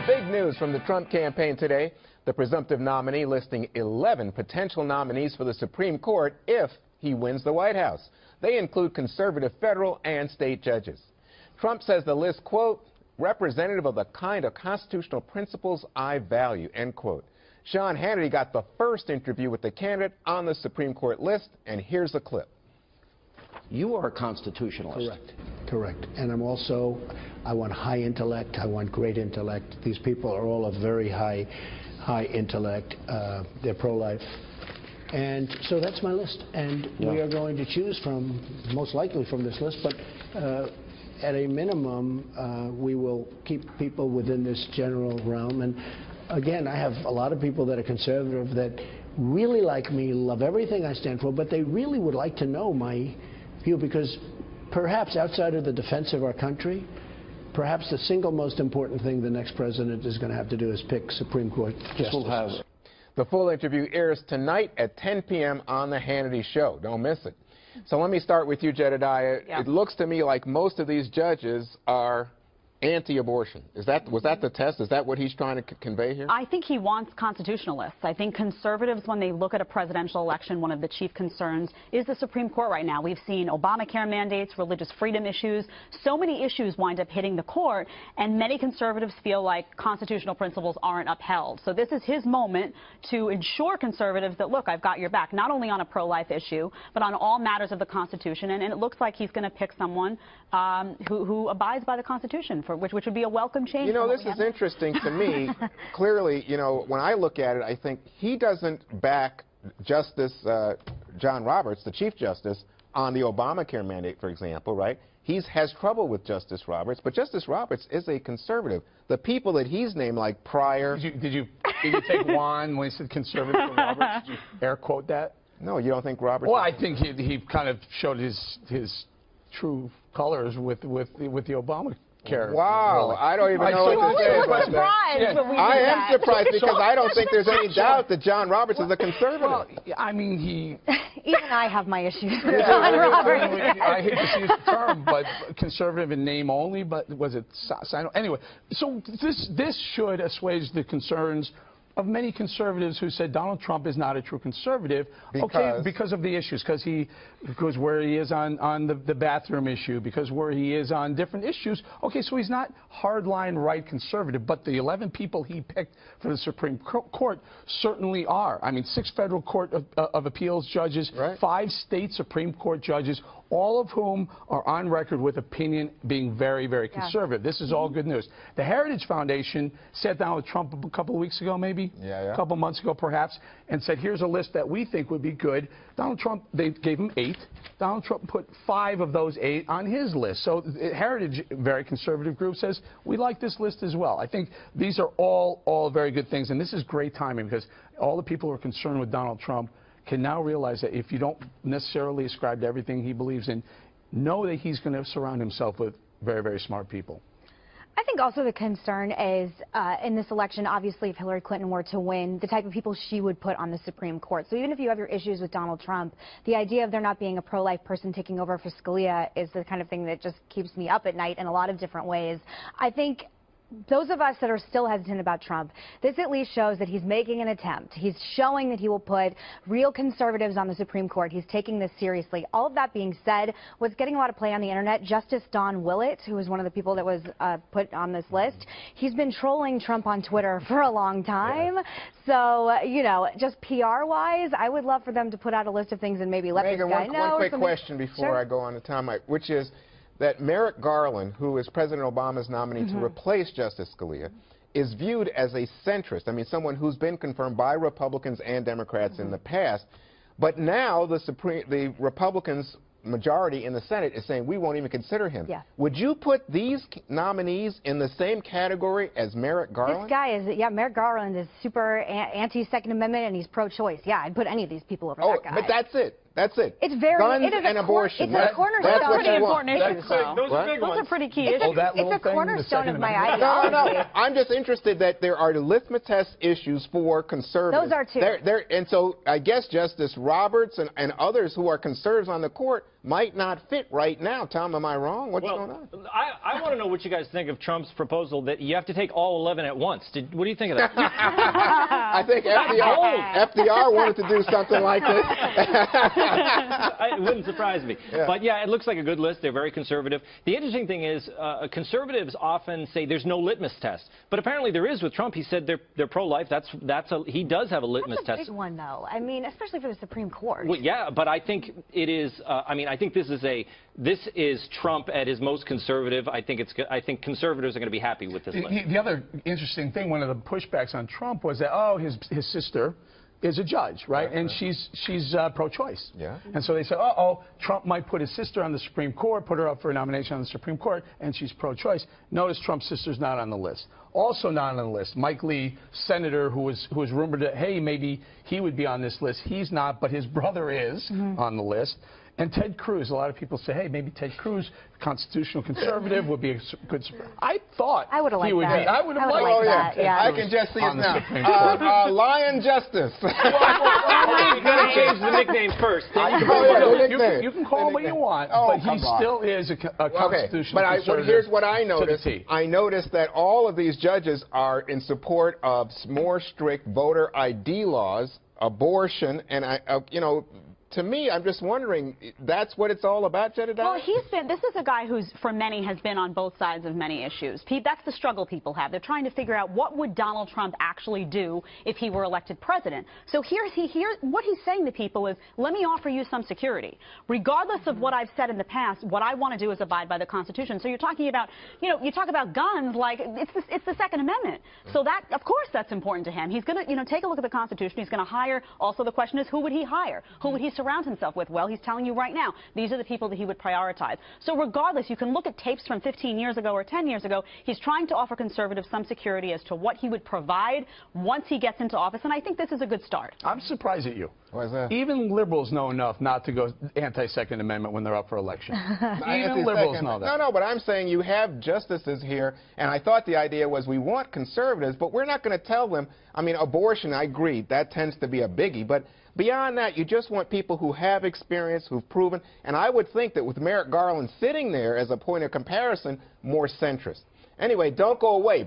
Big news from the Trump campaign today. The presumptive nominee listing 11 potential nominees for the Supreme Court if he wins the White House. They include conservative federal and state judges. Trump says the list, quote, representative of the kind of constitutional principles I value, end quote. Sean Hannity got the first interview with the candidate on the Supreme Court list, and here's a clip. You are a constitutionalist. Correct. And I want high intellect. I want great intellect. These people are all of very high intellect. They're pro-life. And so that's my list. And we are going to choose from, most likely from this list, but at a minimum, we will keep people within this general realm. And again, I have a lot of people that are conservative that really like me, love everything I stand for, but they really would like to know my view, because perhaps outside of the defense of our country, perhaps the single most important thing the next president is going to have to do is pick Supreme Court justices. The full interview airs tonight at 10 p.m. on the Hannity Show. Don't miss it. So let me start with you, Jedediah. Yeah. It looks to me like most of these judges are anti-abortion. Was that the test? Is that what he's trying to convey here? I think he wants constitutionalists. I think conservatives, when they look at a presidential election, one of the chief concerns is the Supreme Court right now. We've seen Obamacare mandates, religious freedom issues. So many issues wind up hitting the court, and many conservatives feel like constitutional principles aren't upheld. So this is his moment to ensure conservatives that, look, I've got your back, not only on a pro-life issue, but on all matters of the Constitution. And it looks like he's going to pick someone who abides by the Constitution, which would be a welcome change. You know, this is interesting to me. Clearly, you know, when I look at it, I think he doesn't back Justice John Roberts, the Chief Justice, on the Obamacare mandate, for example, right? He has trouble with Justice Roberts, but Justice Roberts is a conservative. The people that he's named, like Pryor... Did you take Juan when he said conservative for Roberts? Did you air quote that? No, you don't think Roberts... Well, I think he kind of showed his true colors with the Obamacare. Wow, I don't even know what to say about that. I am surprised because I don't think there's any doubt that John Roberts is a conservative. Well, I mean, even I have my issues with John Roberts. I hate to use the term, but conservative in name only, but was it... Anyway, so this should assuage the concerns of many conservatives who said Donald Trump is not a true conservative, because of the issues, because where he is on the bathroom issue, because where he is on different issues. Okay, so he's not hardline right conservative, but the 11 people he picked for the Supreme Court certainly are. I mean, 6 federal court of appeals judges, 5 state Supreme Court judges, all of whom are on record with opinion being very, very conservative. This is all good news. The Heritage Foundation sat down with Trump a couple of weeks ago, maybe, a couple of months ago perhaps, and said, here's a list that we think would be good. Donald Trump, they gave him 8. Donald Trump put 5 of those 8 on his list. So Heritage, very conservative group, says, we like this list as well. I think these are all very good things, and this is great timing because all the people who are concerned with Donald Trump can now realize that if you don't necessarily ascribe to everything he believes in, know that he's going to surround himself with very, very smart people. I think also the concern is, in this election, obviously, if Hillary Clinton were to win, the type of people she would put on the Supreme Court. So even if you have your issues with Donald Trump, the idea of there not being a pro-life person taking over for Scalia is the kind of thing that just keeps me up at night in a lot of different ways. I think those of us that are still hesitant about Trump, this at least shows that he's making an attempt. He's showing that he will put real conservatives on the Supreme Court. He's taking this seriously. All of that being said, what's getting a lot of play on the internet, Justice Don Willett, who was one of the people that was put on this list, he's been trolling Trump on Twitter for a long time. So, you know, just PR-wise, I would love for them to put out a list of things and maybe let this guy know. One quick question before I go on to Tom, which is that Merrick Garland, who is President Obama's nominee to replace Justice Scalia, is viewed as a centrist. I mean, someone who's been confirmed by Republicans and Democrats in the past. But now the Republicans' majority in the Senate is saying we won't even consider him. Would you put these nominees in the same category as Merrick Garland? This guy is, Merrick Garland is super anti-Second Amendment and he's pro-choice. Yeah, I'd put any of these people over that guy. But that's it. That's it. It's very guns and abortion. It's a cornerstone. That's pretty important issues, though. Those are pretty key issues. It's a cornerstone of my ideology. No. I'm just interested that there are litmus test issues for conservatives. Those are too. And so I guess Justice Roberts and others who are conservatives on the court might not fit right now. Tom, am I wrong? What's going on? I want to know what you guys think of Trump's proposal that you have to take all 11 at once. What do you think of that? I think FDR wanted to do something like this. It wouldn't surprise me. Yeah. But yeah, it looks like a good list. They're very conservative. The interesting thing is conservatives often say there's no litmus test. But apparently there is with Trump. He said they're pro-life. He does have a litmus test. That's a big one, though. I mean, especially for the Supreme Court. Well, yeah, but I think it is. I think this is Trump at his most conservative. I think conservatives are going to be happy with this list. The other interesting thing, one of the pushbacks on Trump was that his sister is a judge, right? And she's pro-choice. Yeah. And so they said, Trump might put his sister on the Supreme Court, put her up for a nomination on the Supreme Court, and she's pro-choice. Notice Trump's sister's not on the list. Also not on the list, Mike Lee, senator, who was rumored that, hey, maybe he would be on this list. He's not, but his brother is on the list. And Ted Cruz, a lot of people say, hey, maybe Ted Cruz, constitutional conservative, would be a good. I thought I would have liked that. I would have liked that. Yeah. I can just see it now. Lion Justice. You got to change the nickname first. You can call him what you want, but he still is a constitutional conservative. But here's what I noticed. I noticed that all of these judges are in support of more strict voter ID laws, abortion, and to me, I'm just wondering, that's what it's all about, Jedediah? Well, this is a guy who's, for many, has been on both sides of many issues. That's the struggle people have. They're trying to figure out what would Donald Trump actually do if he were elected president. So what he's saying to people is, let me offer you some security. Regardless of what I've said in the past, what I want to do is abide by the Constitution. So you're talking about, you talk about guns like it's the Second Amendment. So that, of course, that's important to him. He's going to, take a look at the Constitution. He's going to hire. Also, the question is, who would he hire? Who would he surround himself with? Well, he's telling you right now, these are the people that he would prioritize. So regardless, you can look at tapes from 15 years ago or 10 years ago. He's trying to offer conservatives some security as to what he would provide once he gets into office, and I think this is a good start. I'm surprised at you. Why is that? Even liberals know enough not to go anti-Second Amendment when they're up for election. Even liberals know that. No, but I'm saying you have justices here, and I thought the idea was we want conservatives, but we're not going to tell them. I mean, abortion, I agree, that tends to be a biggie, but beyond that, you just want people who have experience, who've proven, and I would think that with Merrick Garland sitting there as a point of comparison, more centrist. Anyway, don't go away.